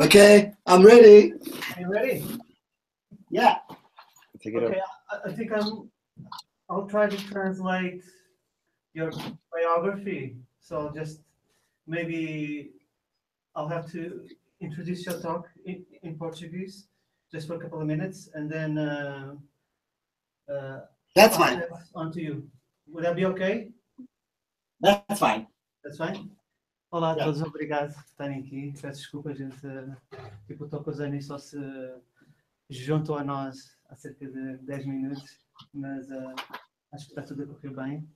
Okay, I'm ready. Are you ready? Yeah. Okay, I think I'll try to translate your biography. So just maybe I'll have to introduce your talk in Portuguese just for a couple of minutes, and then That's I'll fine. pass on to you. Would that be okay? That's fine. That's fine? Olá a Yeah. todos, obrigado por estarem aqui. Peço desculpa, gente. Tipo, o Thokozani só se juntou a nós há cerca de 10 minutos, mas acho que está tudo a correr bem.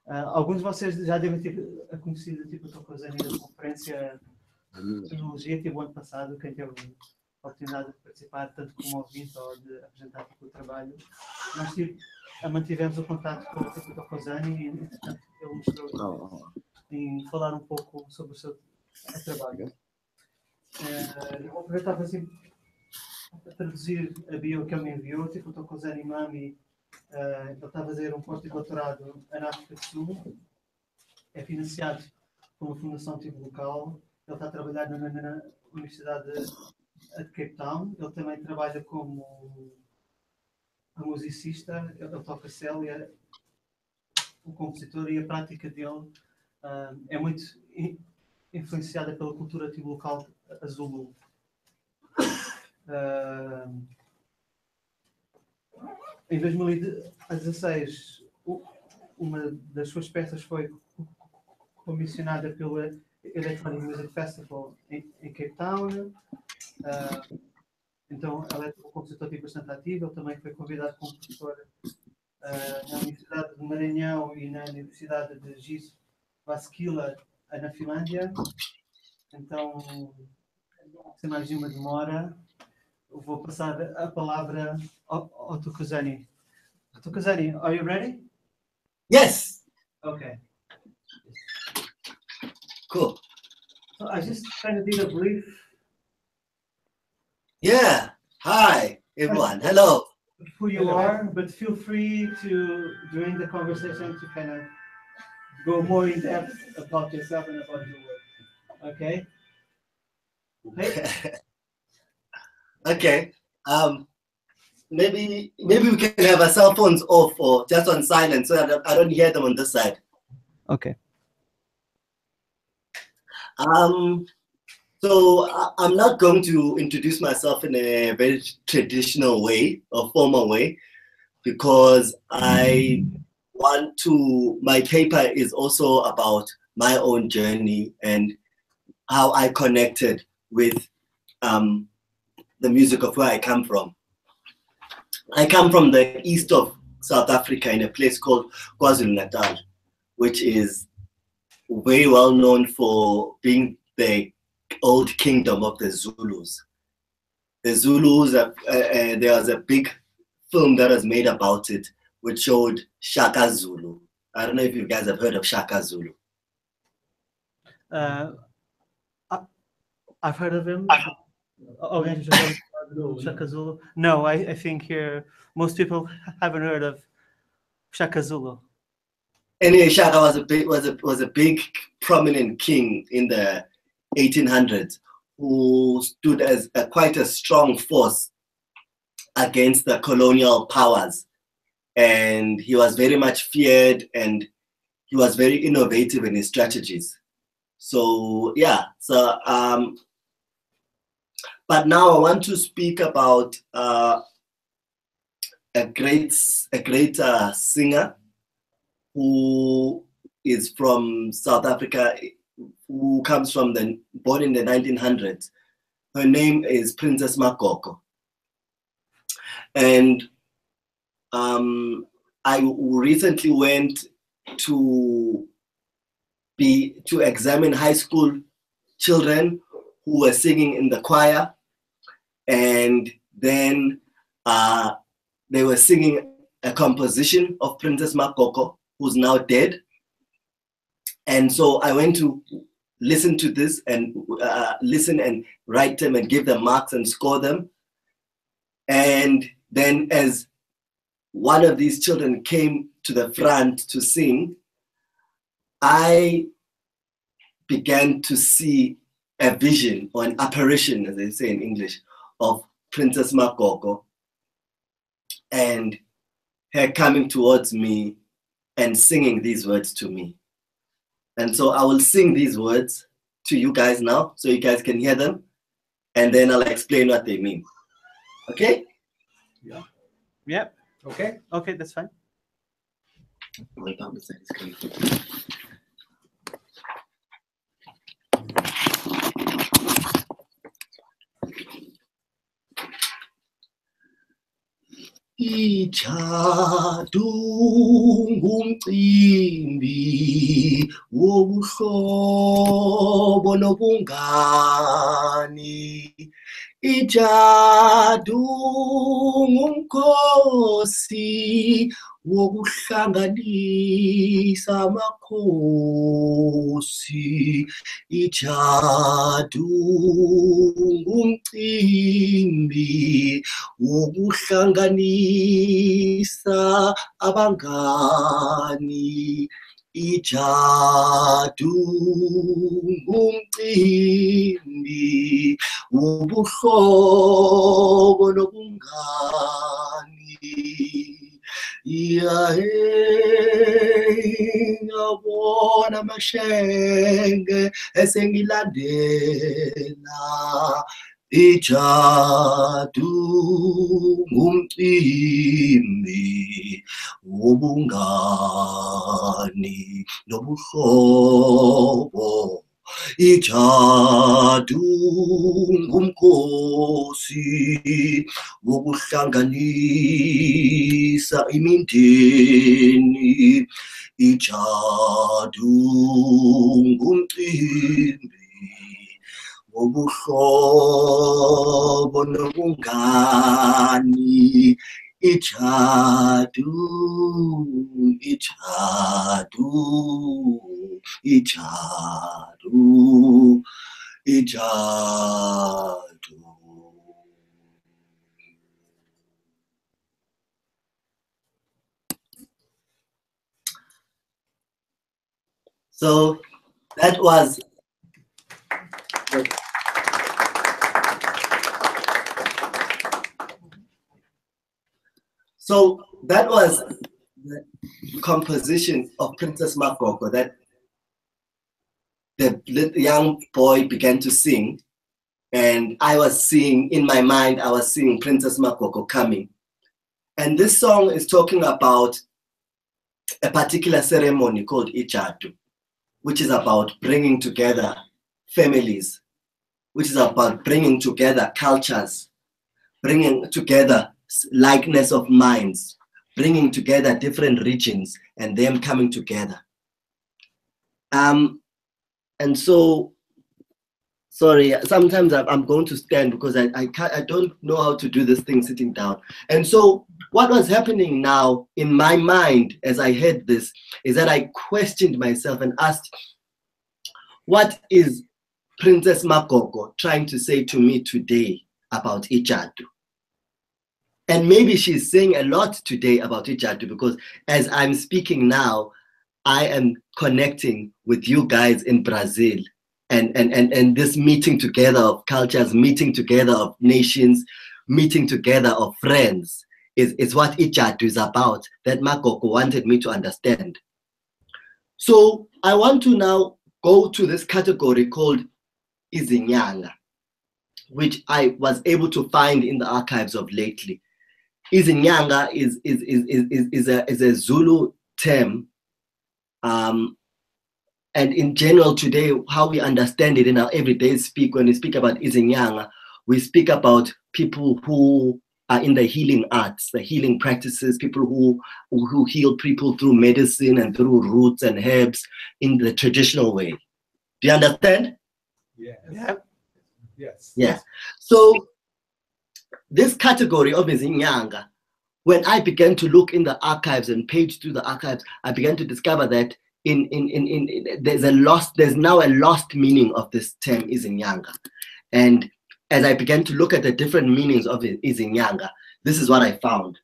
Alguns de vocês já devem ter conhecido tipo, o Thokozani da conferência de tecnologia que teve o ano passado, quem teve a oportunidade de participar, tanto como ouvinte ou de apresentar tipo, o trabalho. Nós mantivemos o contato com o Thokozani e, entretanto, ele mostrou em falar um pouco sobre o seu trabalho. Eu vou aproveitar assim, para traduzir a bio que ele me enviou, tipo o Thokozani Mhlambi. Ele está a fazer um pós-doutorado na África do Sul, é financiado por uma fundação tipo local, ele está a trabalhar na Universidade de Cape Town, ele também trabalha como musicista, ele toca célia, o compositor, e a prática dele é muito influenciada pela cultura tipo local Zulu. Em 2016, uma das suas peças foi comissionada pelo Electronic Music Festival em Cape Town. Então, ela é um compositor bastante ativo. Ele também foi convidado como professor na Universidade de Maranhão e na Universidade de Jyväskylä, na Finlândia. Então, sem mais nenhuma demora, vou passar a palavra ao Thokozani. Thokozani, are you ready? Yes. Okay. Cool. So I just kind of did a brief. Yeah. Hi, everyone. Hello. Who you are, but feel free to, during the conversation, to kind of go more in depth about yourself and about your work. Okay? Okay. Okay. Maybe we can have our cell phones off or just on silent so that I don't hear them on this side. Okay. So I'm not going to introduce myself in a very traditional way or formal way, because I want to, my paper is also about my own journey and how I connected with the music of where I come from. I come from the east of South Africa in a place called KwaZulu-Natal, which is very well known for being the old kingdom of the Zulus. The Zulus, there was a big film that was made about it, which showed Shaka Zulu. I don't know if you guys have heard of Shaka Zulu. I've heard of him. Shaka Zulu. No, I think here most people haven't heard of Shaka Zulu. Anyway, Shaka was a big prominent king in the 1800s who stood as quite a strong force against the colonial powers, and he was very much feared, and he was very innovative in his strategies. So yeah, so but now I want to speak about a great singer who is from South Africa, who comes from born in the 1900s. Her name is Princess Makoko. And I recently went to examine high school children who were singing in the choir, and then they were singing a composition of Princess Makoko, who's now dead. And so I went to listen to this and listen and write them and give them marks and score them. And then as one of these children came to the front to sing, I began to see a vision or an apparition, as they say in English, of Princess Makoko and her coming towards me and singing these words to me. And so I will sing these words to you guys now so you guys can hear them, and then I'll explain what they mean. Okay? Yeah. Yeah. Okay. Okay, that's fine. Ijadu ngumcimbi wobuhlobo nobungani. Ijadu ngumkhosi wokuhlanganisa amakhosi. Ijadu ngumcimbi wokuhlanganisa abangani. Ijadu ngumcimbi wobuhlobo nobungani. Ngiyabona amashenge esengilandela. Ijadu ngumcimbi wobungani nobuhlobo. Ijadu ngumkhosi wokuhlanganisa imindeni. Ijadu ngumcimbi wobuhlobo nobungani. Ijadu, ijadu, ijadu, ijadu. So that was the composition of Princess Makoko that the young boy began to sing, and I was seeing, in my mind, I was seeing Princess Makoko coming. And this song is talking about a particular ceremony called Ijadu, which is about bringing together families, which is about bringing together cultures, bringing together likeness of minds, bringing together different regions and them coming together. And so, sorry, sometimes I'm going to stand because I don't know how to do this thing sitting down. And so what was happening now in my mind as I heard this is that I questioned myself and asked, what is Princess Makoko trying to say to me today about Ijadu? And maybe she's saying a lot today about Ijadu because as I'm speaking now, I am connecting with you guys in Brazil, and this meeting together of cultures, meeting together of nations, meeting together of friends is what Ijadu is about, that Makoko wanted me to understand. So I want to now go to this category called Izinyanga, which I was able to find in the archives of lately. Izinyanga is a Zulu term, and in general today, how we understand it in our everyday speak, when we speak about Izinyanga, we speak about people who are in the healing arts, the healing practices, people who heal people through medicine and through roots and herbs in the traditional way. Do you understand? Yes. Yeah. Yes. Yeah. So this category of Izinyanga, when I began to look in the archives and page through the archives, I began to discover that there's now a lost meaning of this term Izinyanga. And as I began to look at the different meanings of Izinyanga, this is what I found.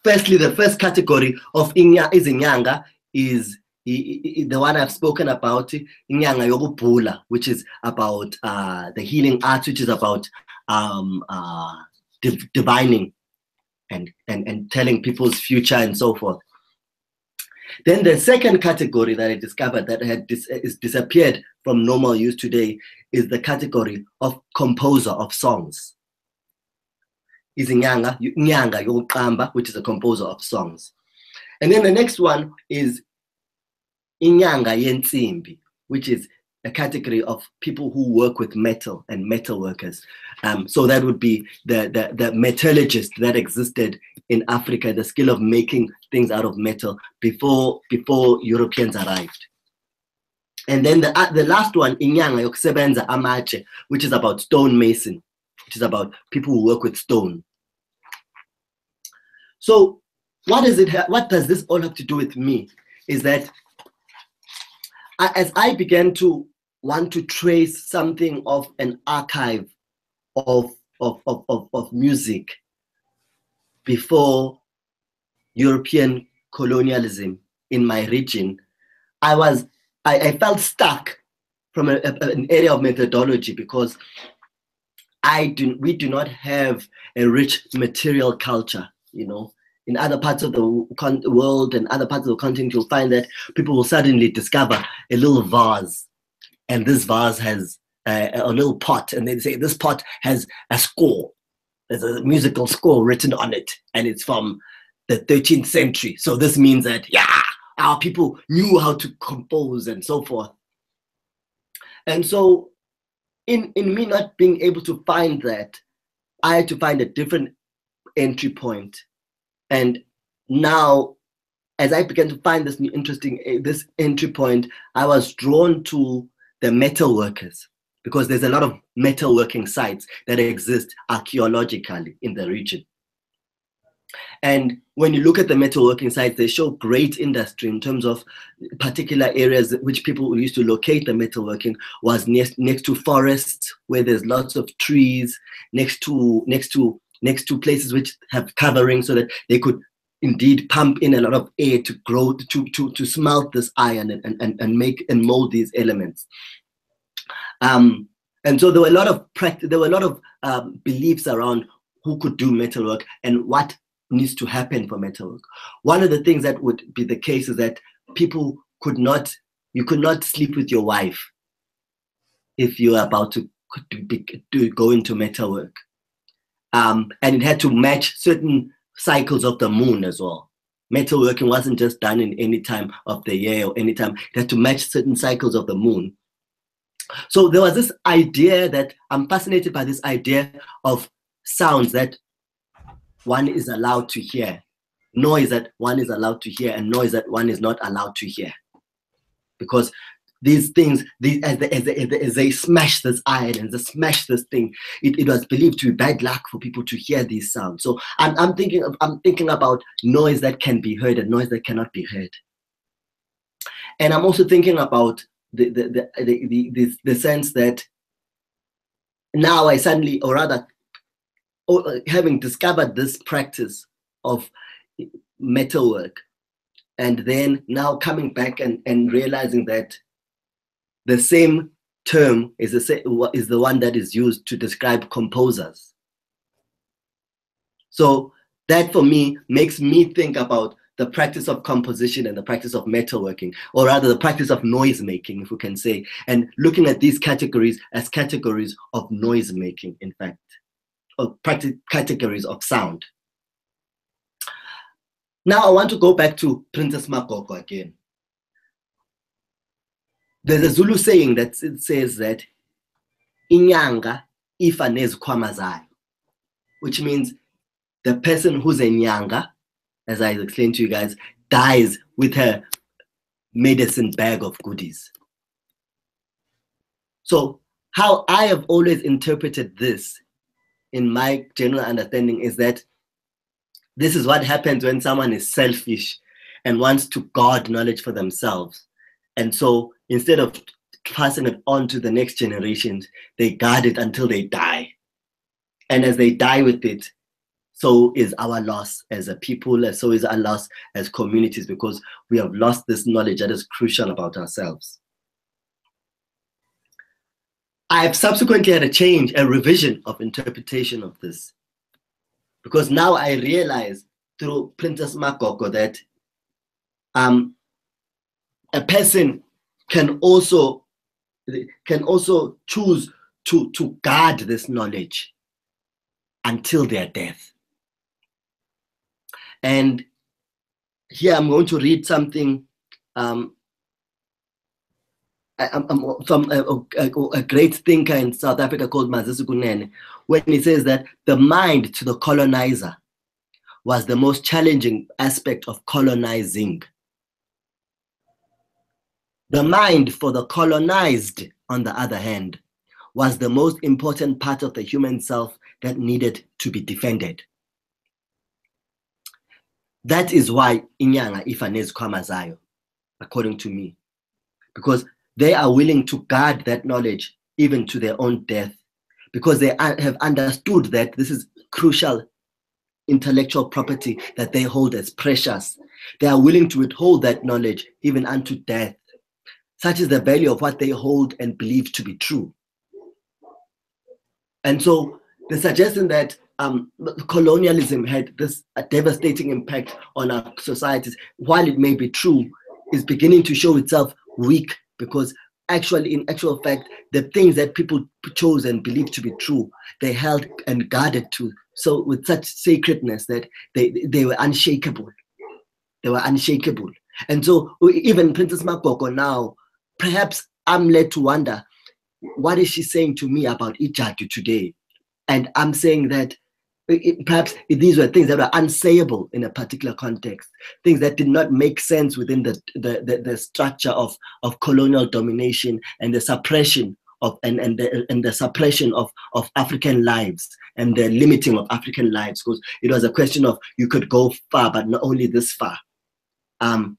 firstly, the first category of inyanga is the one I've spoken about, inyanga yokubhula, which is about the healing arts, which is about divining and telling people's future and so forth. Then the second category that I discovered that is disappeared from normal use today is the category of composer of songs. Is inyanga yokuqamba, which is a composer of songs. And then the next one is inyanga yensimbi, which is a category of people who work with metal and metal workers. So that would be the metallurgist that existed in Africa, the skill of making things out of metal before Europeans arrived. And then the last one, inyanga yokusebenza amatshe, which is about stonemason, which is about people who work with stone. So what does this all have to do with me? Is that as I began to want to trace something of an archive of music before European colonialism in my region, I felt stuck from an area of methodology, because we do not have a rich material culture. You know, in other parts of the world and other parts of the continent, you'll find that people will suddenly discover a little vase, and this vase has a little pot, and they say this pot has a score. There's a musical score written on it, and it's from the 13th century. So this means that, yeah, our people knew how to compose and so forth. And so in me not being able to find that, I had to find a different entry point. And now, as I began to find this new this entry point, I was drawn to the metal workers, because there's a lot of metalworking sites that exist archaeologically in the region. And when you look at the metalworking sites, they show great industry in terms of particular areas which people used to locate the metalworking was next to forests where there's lots of trees, next to places which have covering so that they could indeed pump in a lot of air to grow, to smelt this iron and make and mold these elements. And so there were a lot of beliefs around who could do metalwork and what needs to happen for metalwork. One of the things that would be the case is that you could not sleep with your wife if you are about to go into metalwork. And it had to match certain cycles of the moon as well. Metalworking wasn't just done in any time of the year or any time. It had to match certain cycles of the moon. So there was this idea that I'm fascinated by, this idea of sounds that one is allowed to hear, noise that one is allowed to hear, and noise that one is not allowed to hear. Because these things, as they smash this iron and they smash this thing, it was believed to be bad luck for people to hear these sounds. So I'm thinking about noise that can be heard and noise that cannot be heard. And I'm also thinking about the sense that now I suddenly, or rather, having discovered this practice of metalwork, and then now coming back and realizing that the same term is the one that is used to describe composers. So that for me makes me think about the practice of composition and the practice of metalworking, or rather the practice of noise making, if we can say, and looking at these categories as categories of noise making, in fact, or categories of sound. Now I want to go back to Princess Makoko again. There's a Zulu saying that it says that inyanga ifa nezikhwama zayo, which means the person who's a nyanga, as I explained to you guys, dies with her medicine bag of goodies. So how I have always interpreted this in my general understanding is that this is what happens when someone is selfish and wants to guard knowledge for themselves. And so instead of passing it on to the next generations, they guard it until they die. And as they die with it, so is our loss as a people, and so is our loss as communities, because we have lost this knowledge that is crucial about ourselves. I've subsequently had a revision of interpretation of this, because now I realize through Princess Makoko that a person can also choose to guard this knowledge until their death. And here I'm going to read something from a great thinker in South Africa called Mazisi Kunene, when he says that the mind to the colonizer was the most challenging aspect of colonizing. The mind for the colonized, on the other hand, was the most important part of the human self that needed to be defended. That is why inyanga ifanez kwamazayo, according to me, because they are willing to guard that knowledge even to their own death, because they have understood that this is crucial intellectual property that they hold as precious. They are willing to withhold that knowledge even unto death. Such is the value of what they hold and believe to be true. And so the suggestion that colonialism had this devastating impact on our societies, while it may be true, is beginning to show itself weak, because actually, in actual fact, the things that people chose and believed to be true, they held and guarded to so with such sacredness that they were unshakable. They were unshakable. And so even Princess Makoko now, perhaps I'm led to wonder, what is she saying to me about Ijadu today? And I'm saying that perhaps these were things that were unsayable in a particular context, things that did not make sense within the structure of colonial domination and the suppression of the suppression of African lives and the limiting of African lives, because it was a question of you could go far, but not only this far. And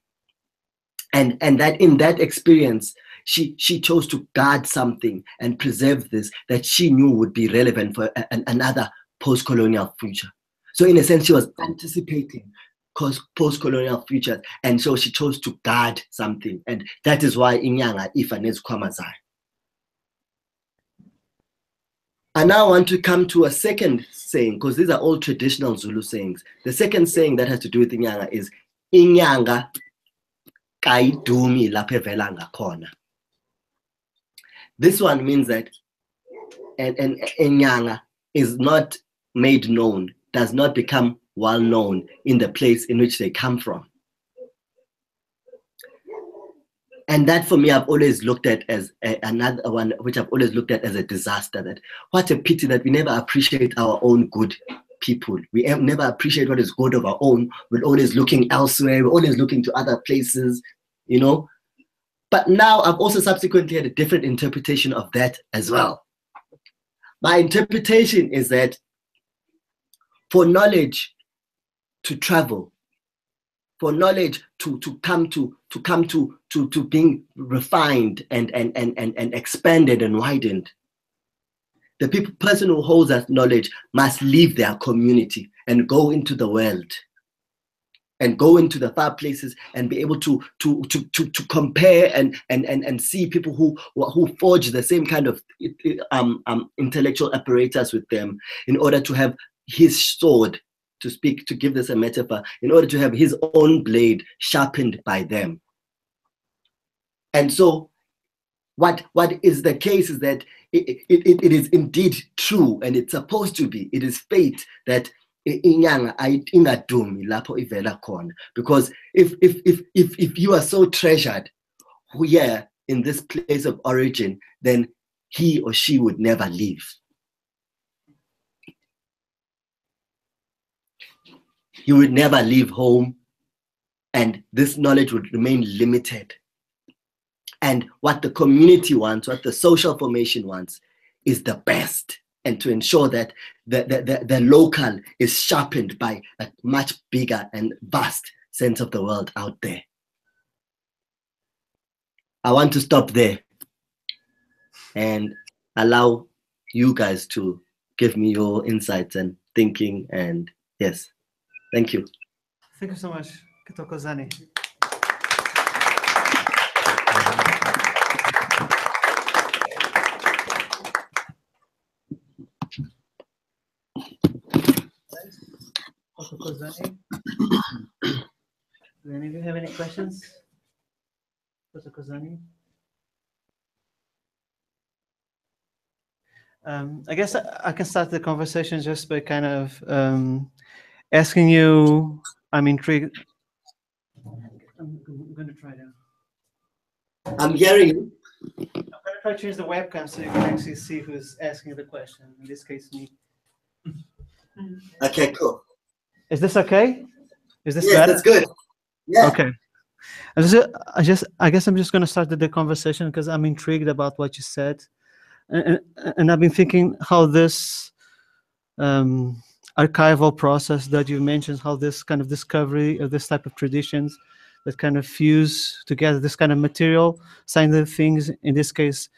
that in that experience, she chose to guard something and preserve this that she knew would be relevant for another post-colonial future. So in a sense, she was anticipating post-colonial futures, and so she chose to guard something, and that is why inyanga ifanez kwamazayo. I now want to come to a second saying, because these are all traditional Zulu sayings. The second saying that has to do with inyanga is inyanga kayidumi lapho evela ngakhona. This one means that an inyanga is not made known, does not become well known in the place in which they come from. And that for me, I've always looked at as another one, which I've always looked at as a disaster. That what a pity that we never appreciate our own good people. We never appreciate what is good of our own. We're always looking elsewhere. We're always looking to other places, you know. But now I've also subsequently had a different interpretation of that as well. My interpretation is that for knowledge to travel, for knowledge to come to being refined and expanded and widened, the person who holds that knowledge must leave their community and go into the world and go into the far places and be able to compare and see people who forge the same kind of intellectual apparatus with them, in order to have his sword, to give this a metaphor, in order to have his own blade sharpened by them. And so what is the case is that it is indeed true, and it's supposed to be, it is fate that inyanga ingadumi lapho ivela khona, because if you are so treasured here in this place of origin, then he or she would never leave. You would never leave home, and this knowledge would remain limited. And what the community wants, what the social formation wants, is the best, and to ensure that the local is sharpened by a much bigger and vast sense of the world out there. I want to stop there and allow you guys to give me your insights and thinking and Yes. Thank you. Thank you so much, Thokozani. Thokozani. Do any of you have any questions for Thokozani? I guess I can start the conversation just by kind of asking you. I'm intrigued. I'm going to try to. I'm hearing you. I'm going to try to change the webcam so you can actually see who's asking the question. In this case, me. Okay, cool. Is this okay? Is this Yes, better? that's good. Yeah. Okay. I guess I'm just going to start the conversation because I'm intrigued about what you said, and I've been thinking how this archival process that you mentioned, how this kind of discovery of this type of traditions that kind of fuse together this kind of material, scientific things, in this case,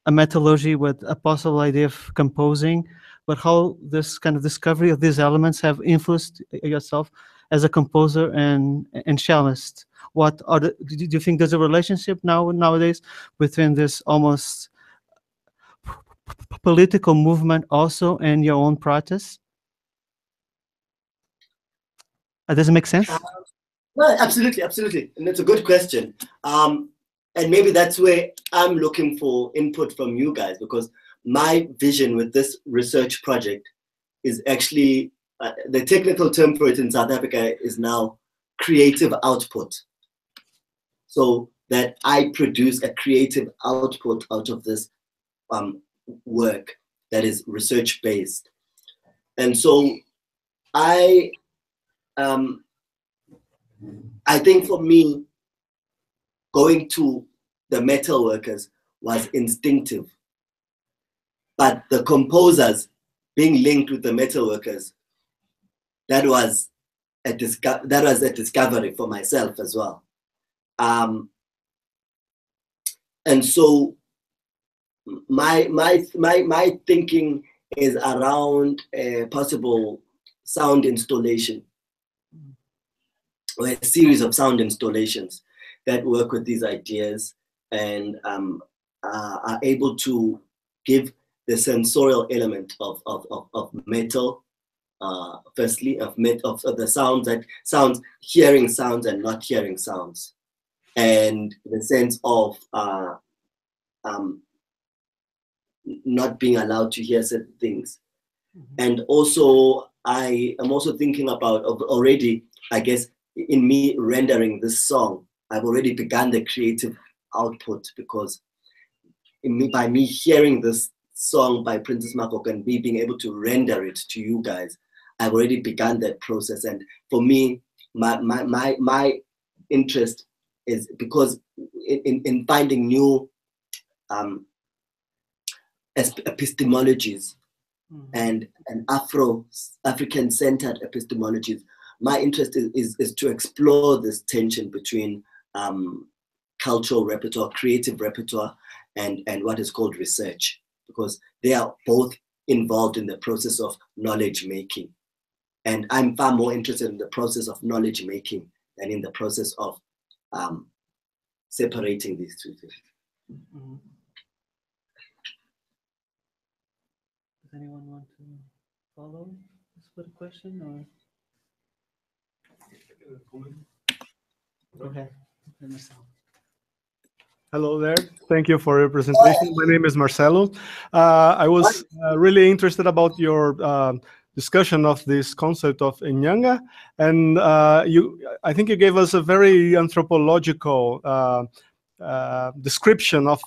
a metallurgy with a possible idea of composing, but how this kind of discovery of these elements have influenced yourself as a composer and cellist. What are do you think there's a relationship nowadays between this almost political movement also and your own practice? Does it make sense? No, absolutely, absolutely. And it's a good question. And maybe that's where I'm looking for input from you guys, because my vision with this research project is actually, the technical term for it in South Africa is now creative output. So that I produce a creative output out of this work that is research based. And so I think for me, going to the metal workers was instinctive, but the composers being linked with the metal workers, that was a discovery for myself as well. And so my thinking is around a possible sound installation, or a series of sound installations that work with these ideas and are able to give the sensorial element of metal, firstly, of the sounds, that sounds, hearing sounds and not hearing sounds, and the sense of not being allowed to hear certain things. And also, I am also thinking about already, I guess, in me rendering this song, I've already begun the creative output, because by me hearing this song by Princess Makoko and me being able to render it to you guys, I've already begun that process. And for me, my interest is because in finding new epistemologies and African centered epistemologies, my interest is to explore this tension between cultural repertoire, creative repertoire, and what is called research, because they are both involved in the process of knowledge making. And I'm far more interested in the process of knowledge making than in the process of separating these two things. Does anyone want to follow this with a question, or? Go ahead. Hello there. Thank you for your presentation. My name is Marcelo. I was really interested about your discussion of this concept of Nyanga, and I think you gave us a very anthropological description of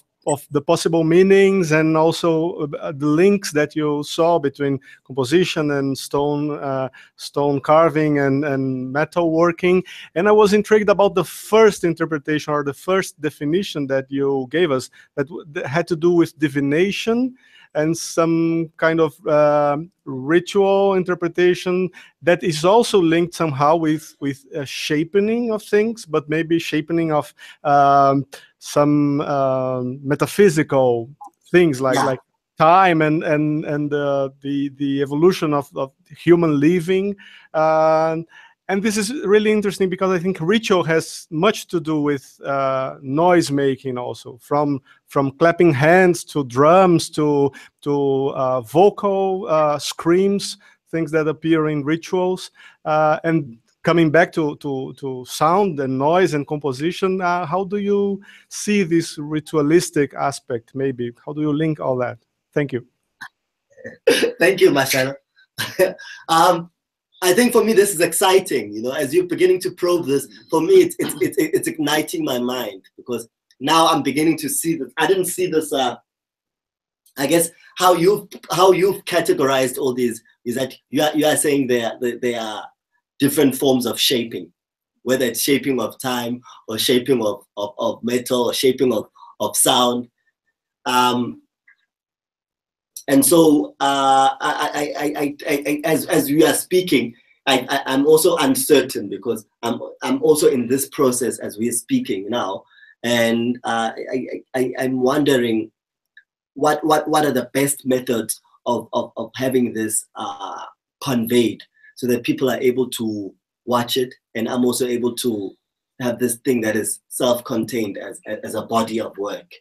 the possible meanings, and also the links that you saw between composition and stone carving and metal working. And I was intrigued about the first interpretation, or the first definition that you gave us, that had to do with divination and some kind of ritual interpretation that is also linked somehow with shaping of things, but maybe shaping of some metaphysical things, like time and the evolution of human living. And this is really interesting because I think ritual has much to do with noise making also, from clapping hands to drums to vocal screams, things that appear in rituals. And coming back to sound and noise and composition, how do you see this ritualistic aspect? Maybe how do you link all that? Thank you. Thank you, Marcelo. I think for me this is exciting. You know, as you're beginning to probe this, for me it's igniting my mind, because now I'm beginning to see that. I didn't see this. I guess how you've categorized all these is that you are saying they are different forms of shaping, whether it's shaping of time or shaping of metal or shaping of sound. And so as we are speaking, I'm also uncertain, because I'm also in this process as we are speaking now, and I'm wondering what are the best methods of having this conveyed, so that people are able to watch it, and I'm also able to have this thing that is self-contained as a body of work.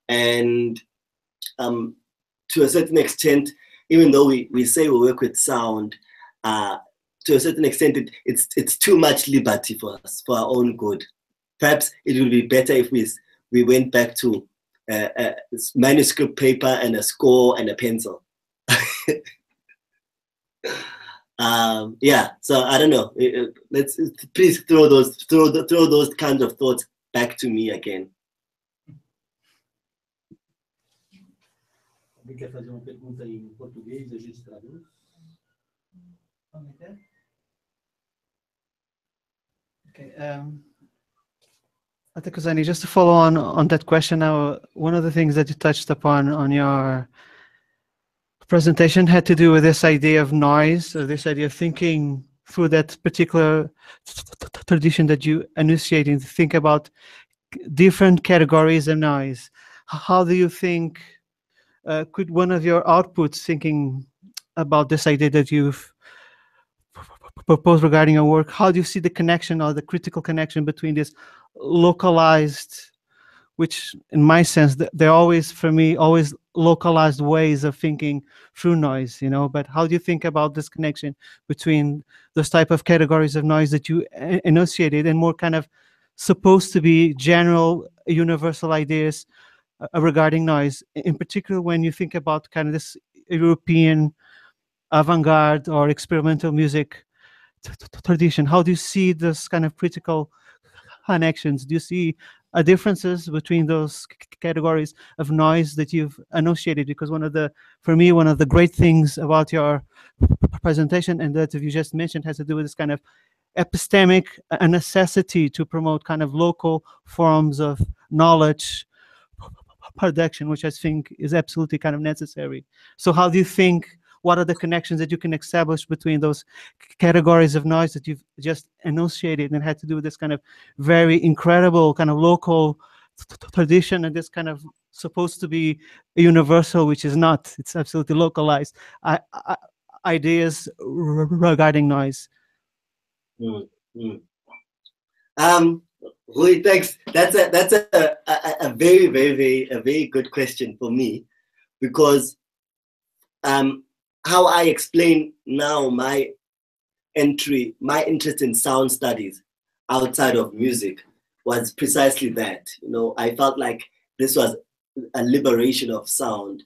And to a certain extent, even though we say we work with sound, to a certain extent, it's too much liberty for us, for our own good. Perhaps it would be better if we went back to manuscript paper and a score and a pencil. Yeah, so I don't know. Let's please throw those kinds of thoughts back to me again. Alguém quer fazer uma pergunta em português, a gente traduz? Okay. Thokozani, just to follow on that question now, one of the things that you touched upon on your presentation had to do with this idea of noise, or this idea of thinking through that particular tradition that you enunciating, to think about different categories of noise. How do you think could one of your outputs, thinking about this idea that you've proposed regarding your work, how do you see the connection, or the critical connection between this localized, which in my sense, they're always, for me, always localized ways of thinking through noise, you know, but how do you think about this connection between those type of categories of noise that you enunciated, and more kind of supposed to be general, universal ideas regarding noise, in particular when you think about kind of this European avant-garde or experimental music tradition? How do you see this kind of critical connections? Do you see differences between those categories of noise that you've enunciated? Because for me, one of the great things about your presentation, and that you just mentioned, has to do with this kind of epistemic necessity to promote kind of local forms of knowledge production, which I think is absolutely kind of necessary. So how do you think, what are the connections that you can establish between those categories of noise that you've just enunciated, and had to do with this kind of very incredible kind of local tradition, and this kind of supposed to be universal, which is not, it's absolutely localized, ideas regarding noise? Rui, thanks. That's a very good question for me, because how I explain now my interest in sound studies outside of music was precisely that. You know, I felt like this was a liberation of sound,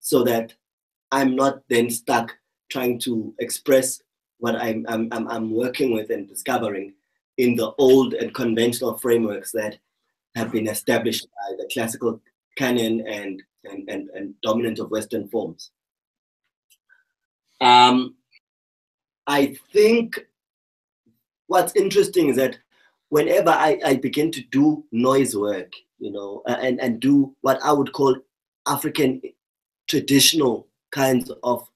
so that I'm not then stuck trying to express what I'm working with and discovering in the old and conventional frameworks that have been established by the classical canon and dominant of Western forms. I think what's interesting is that whenever I begin to do noise work, you know, and do what I would call African traditional kinds of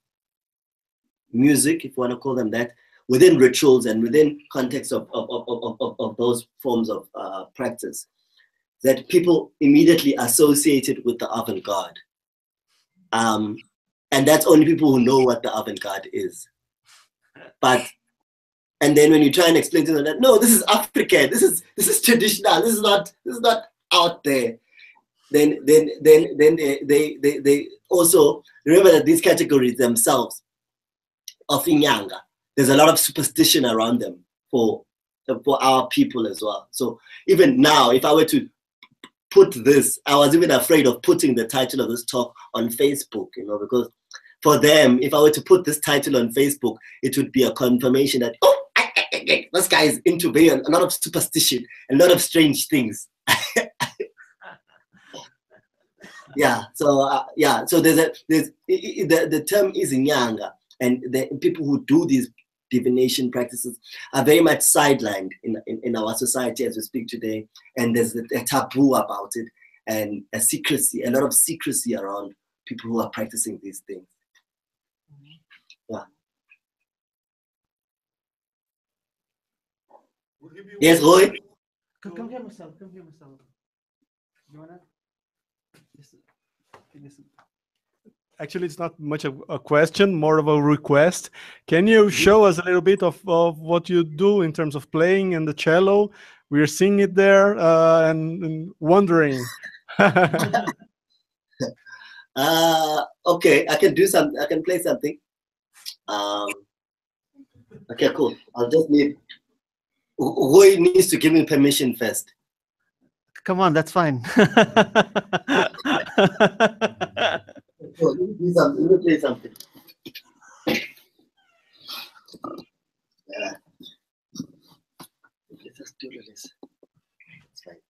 music, if you want to call them that, within rituals and within context of those forms of practice, that people immediately associated with the avant-garde. And that's only people who know what the avant-garde is. And then when you try and explain to them that no, this is African, this is traditional, this is not out there. Then they also remember that these categories themselves of Inyanga, there's a lot of superstition around them for our people as well. So even now, if I were to put this, I was even afraid of putting the title of this talk on Facebook, because for them, if I were to put this title on Facebook, it would be a confirmation that, oh, this guy is into a lot of superstition, a lot of strange things. Yeah. So So the term is Nyanga, and the people who do these divination practices are very much sidelined in our society as we speak today, and there's a taboo about it and a lot of secrecy around people who are practicing these things. Yeah. Yes, Roy? Come here, Marcelo. You wanna? Actually, it's not much of a question, more of a request. Can you show us a little bit of what you do in terms of playing and the cello? We're seeing it there and wondering. Okay, I can play something. Okay, cool. I'll just need, Roy needs to give me permission first. Come on, that's fine. So, let me play something. Yeah. Let's just do this. It's fine.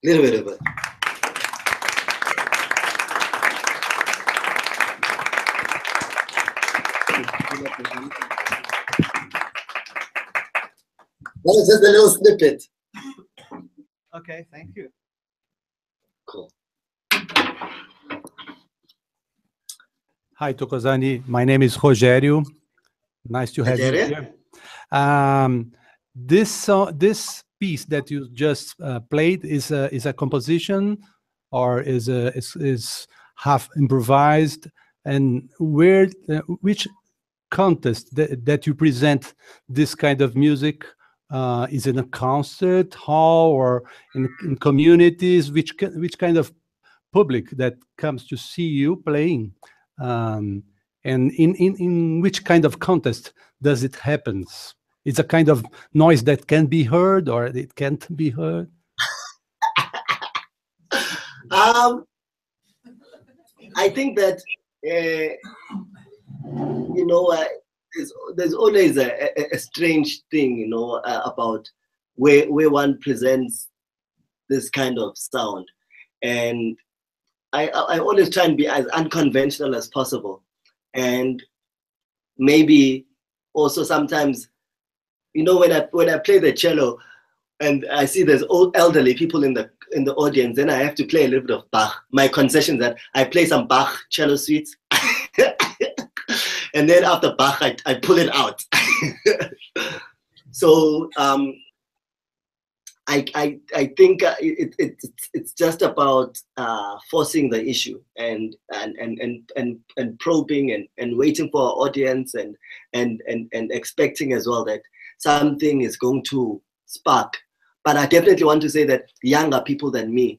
Little bit of it. That was just a little snippet. Okay, thank you. Cool. Hi, Thokozani. My name is Rogério. Nice to have you here. This piece that you just played is a composition, or is half improvised, and which contest that you present this kind of music? Is it a concert hall or in communities? Which kind of public that comes to see you playing? And in which kind of contest does it happen? It's a kind of noise that can be heard or it can't be heard? I think that you know, there's always a strange thing, you know, about where one presents this kind of sound, and I always try and be as unconventional as possible, and maybe also sometimes, you know, when I play the cello, and I see there's old elderly people in the audience, then I have to play a little bit of Bach. My concession is that I play some Bach cello suites, and then after Bach, I pull it out. So I think it's just about forcing the issue and probing and waiting for our audience and expecting as well that something is going to spark. But I definitely want to say that younger people than me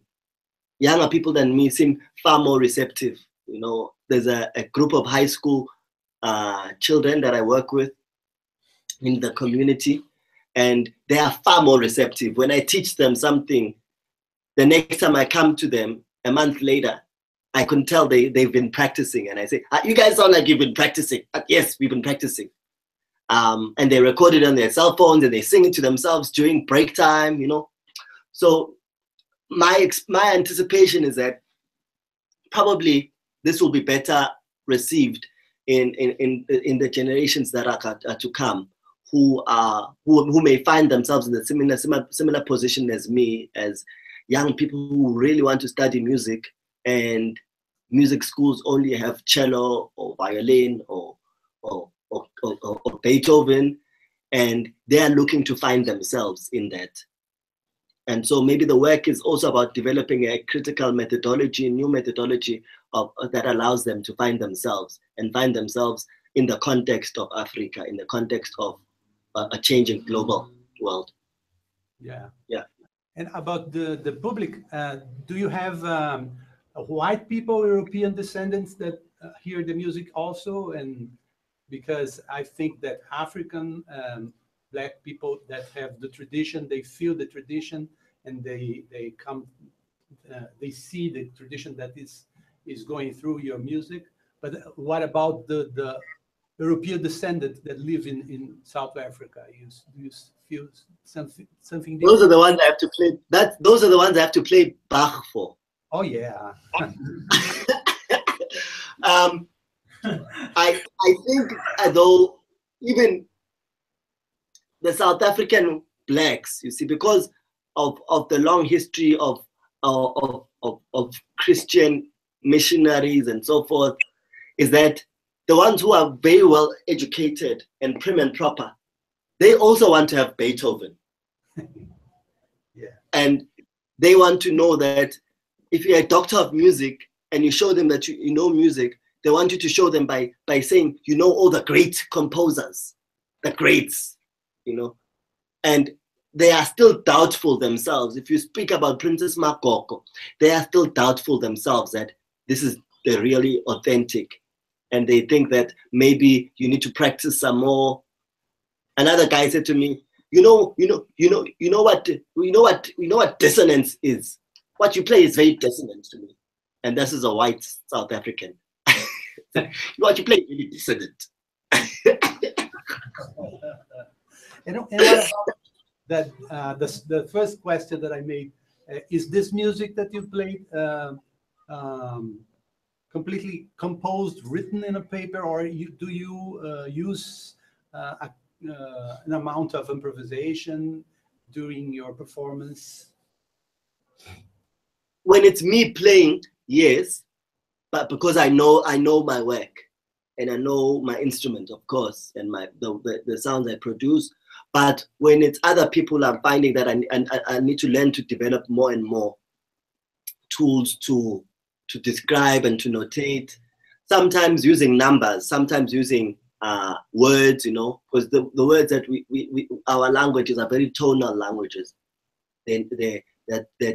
seem far more receptive. You know, there's a group of high school children that I work with in the community, and they are far more receptive. When I teach them something, the next time I come to them a month later, I can tell they've been practicing, and I say, you guys sound like you've been practicing. Yes, we've been practicing. And they record it on their cell phones and they sing it to themselves during break time, you know. So my anticipation is that probably this will be better received in the generations that are to come, who may find themselves in a similar position as me, as young people who really want to study music, and music schools only have cello or violin or Beethoven, and they are looking to find themselves in that. And so maybe the work is also about developing a critical methodology, new methodology that allows them to find themselves and find themselves in the context of Africa, in the context of a changing global world. Yeah. Yeah. And about the public, do you have white people, European descendants that hear the music also? And because I think that African Black people that have the tradition, they feel the tradition, and they come, they see the tradition that is going through your music. But what about the European descendants that live in South Africa? You feel something different? Those are the ones I have to play. Those are the ones I have to play Bach for. Oh yeah. I think though even the South African blacks, you see, because of the long history of Christian missionaries and so forth, is that the ones who are very well educated and prim and proper, they also want to have Beethoven. Yeah. And they want to know that if you're a doctor of music and you show them that you know music, they want you to show them by saying, you know, all the great composers, the greats, you know, and they are still doubtful themselves. If you speak about Princess Makoko, they are still doubtful themselves that this is the really authentic, and they think that maybe you need to practice some more. Another guy said to me, you know what dissonance is. What you play is very dissonant to me, and this is a white South African. What you play is really dissonant. And what about that? The first question that I made is this music that you played completely composed, written in a paper, or do you use an amount of improvisation during your performance? When it's me playing, yes, but because I know my work and I know my instrument, of course, and the sounds I produce. But when it's other people, I'm finding that I need to learn to develop more and more tools to describe and to notate. Sometimes using numbers, sometimes using words, you know, because the words that our languages are very tonal languages. They're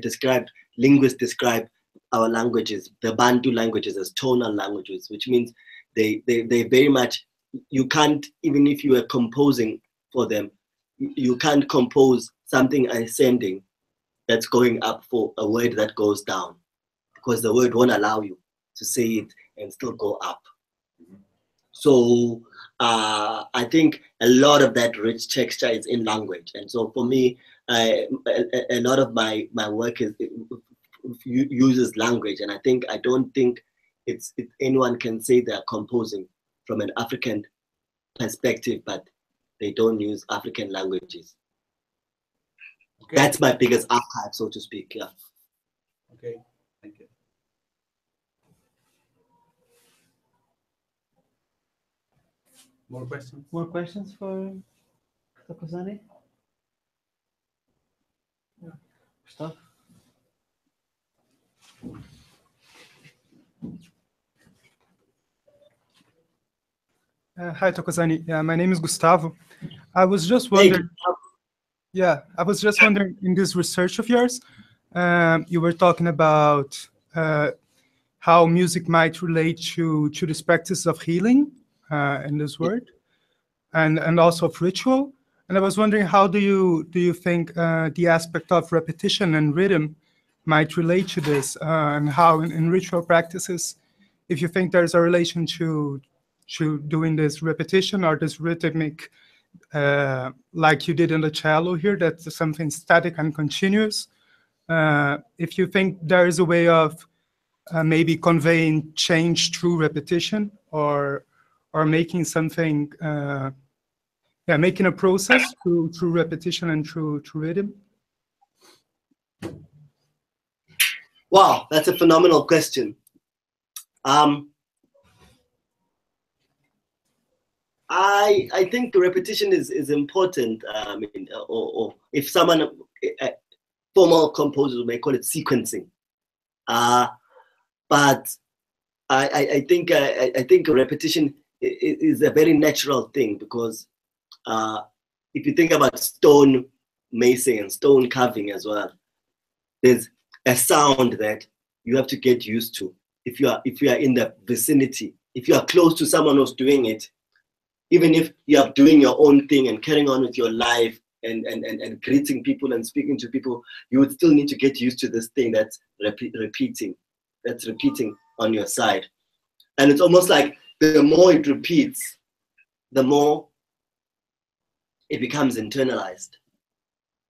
described, linguists describe our languages, the Bantu languages, as tonal languages, which means they very much, you can't, even if you are composing for them, you can't compose something ascending that's going up for a word that goes down, because the word won't allow you to say it and still go up. So I think a lot of that rich texture is in language. And so for me, a lot of my work uses language. And I don't think anyone can say they're composing from an African perspective, but they don't use African languages. Okay. That's my biggest archive, so to speak. Yeah. Okay, thank you. More questions? More questions for Thokozani? Yeah. Gustav? Hi, Thokozani. Yeah, my name is Gustavo. I was just wondering. Yeah, I was just wondering, in this research of yours, you were talking about how music might relate to this practice of healing in this word, and also of ritual. And I was wondering, how do you think the aspect of repetition and rhythm might relate to this, and how in ritual practices, if you think there's a relation to doing this repetition or this rhythmic, like you did in the cello here, that's something static and continuous. If you think there is a way of maybe conveying change through repetition, or making something, making a process through repetition and through rhythm. Wow, that's a phenomenal question. I think repetition is important. I mean, or if someone, formal composers may call it sequencing. But I think repetition is a very natural thing, because if you think about stone macing and stone carving as well, there's a sound that you have to get used to. If you are in the vicinity, if you are close to someone who's doing it, even if you are doing your own thing and carrying on with your life and greeting people and speaking to people, you would still need to get used to this thing that's repeating on your side. And it's almost like the more it repeats, the more it becomes internalized.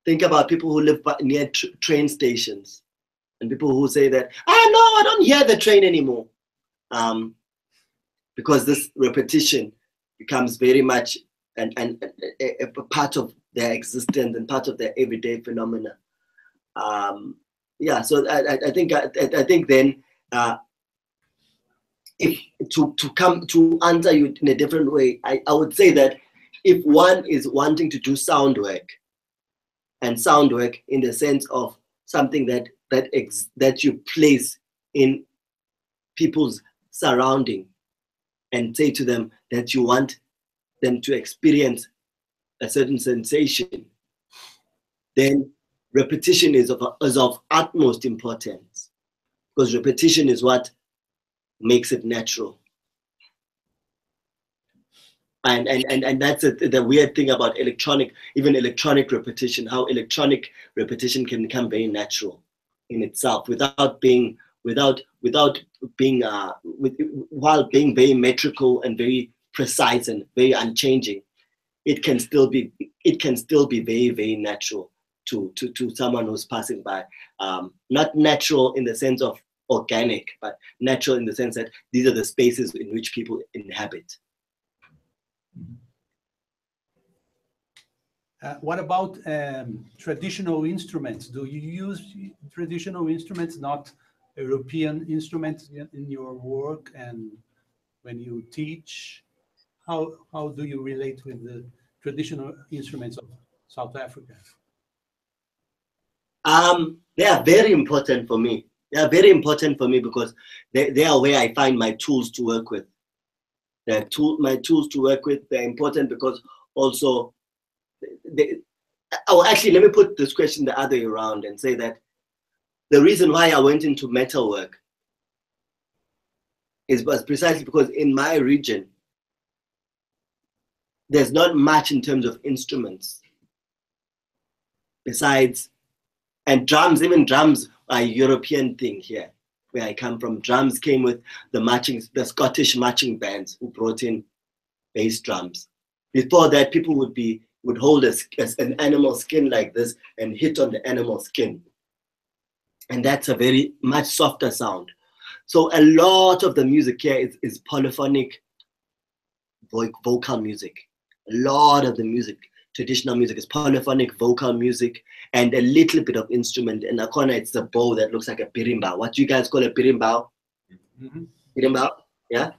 Think about people who live near train stations, and people who say that, no, I don't hear the train anymore. Because this repetition becomes very much a part of their existence and part of their everyday phenomena. So I think then, if to come to answer you in a different way, I would say that if one is wanting to do sound work, and sound work in the sense of something that you place in people's surrounding, and say to them that you want them to experience a certain sensation, then repetition is of utmost importance, because repetition is what makes it natural. And that's the weird thing about electronic repetition, how electronic repetition can become very natural in itself, while being very metrical and very precise and very unchanging. It can still be very, very natural to someone who's passing by. Not natural in the sense of organic, but natural in the sense that these are the spaces in which people inhabit. What about traditional instruments? Do you use traditional instruments, not European instruments, in your work, and when you teach? How do you relate with the traditional instruments of South Africa? They are very important for me. They are very important for me because they are where I find my tools to work with. My tools to work with, they're important because also, actually, let me put this question the other way around and say that the reason why I went into metalwork was precisely because in my region, there's not much in terms of instruments besides, and drums, even drums are a European thing here. Where I come from, drums came with the Scottish marching bands who brought in bass drums. Before that, people would hold an animal skin like this and hit on the animal skin. And that's a very much softer sound. So a lot of the music here is polyphonic vocal music. A lot of the music, traditional music, is polyphonic vocal music and a little bit of instrument. And Akona, it's the bow that looks like a birimbau. What you guys call a birimbau? Birimbau, yeah?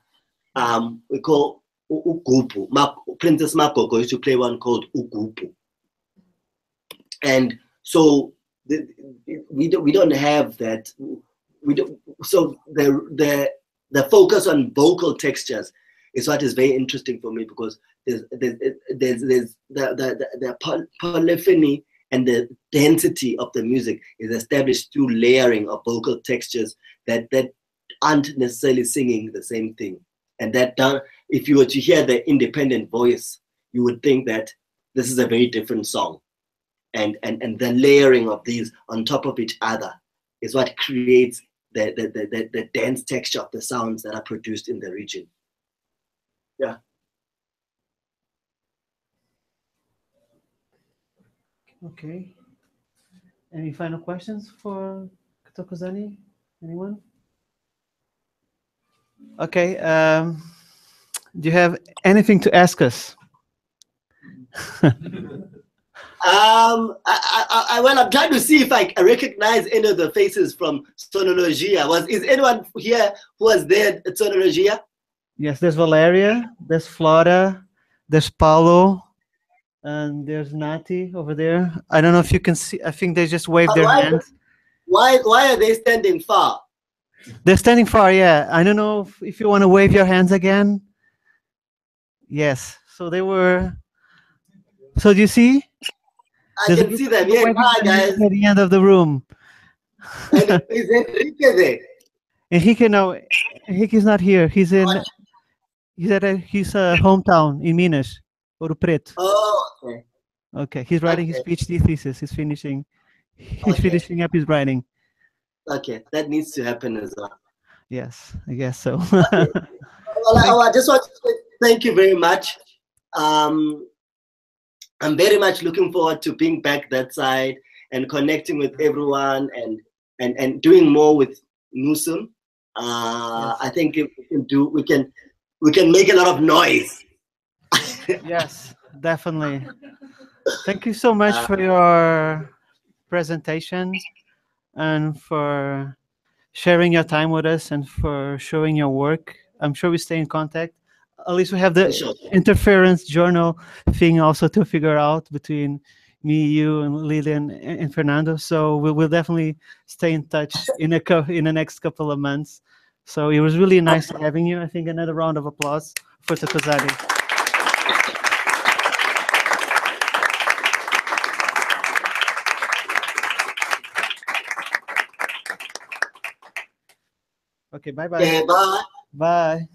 We call ugupu. Princess Mapoko used to play one called ugupu. And so we don't have that. So the focus on vocal textures is what is very interesting for me, because there's the polyphony and the density of the music is established through layering of vocal textures that aren't necessarily singing the same thing. And that if you were to hear the independent voice, you would think that this is a very different song. And the layering of these on top of each other is what creates the dense texture of the sounds that are produced in the region. Yeah. Okay. Any final questions for Thokozani? Anyone? Okay. Do you have anything to ask us? Well, I'm trying to see if I recognize any of the faces from Sonologia. Is anyone here who was there at Sonologia? Yes, there's Valeria, there's Flora, there's Paulo, and there's Nati over there. I don't know if you can see. I think they just waved their hands. Why are they standing far? They're standing far, yeah. I don't know if you want to wave your hands again. Yes. So they were. So do you see? I can see them. Yeah, hi guys. At the end of the room. And is Enrique there? Enrique, no. Enrique's not here. He's in. He's at his hometown in Minas, Ouro Preto. Oh, okay. Okay. He's writing his PhD thesis. He's finishing. He's finishing up his writing. Okay, that needs to happen as well. Yes, I guess so. Okay. Well, I just want to say thank you very much. I'm very much looking forward to being back that side and connecting with everyone and doing more with Nusum. I think if we can make a lot of noise. Yes, definitely. Thank you so much for your presentation and for sharing your time with us and for showing your work. I'm sure we stay in contact. At least we have the interference journal thing also to figure out between me, you, and Lilian and Fernando. So we'll definitely stay in touch in the next couple of months. So it was really nice having you. I think another round of applause for Thokozani. Okay, bye-bye. Okay, bye. Bye.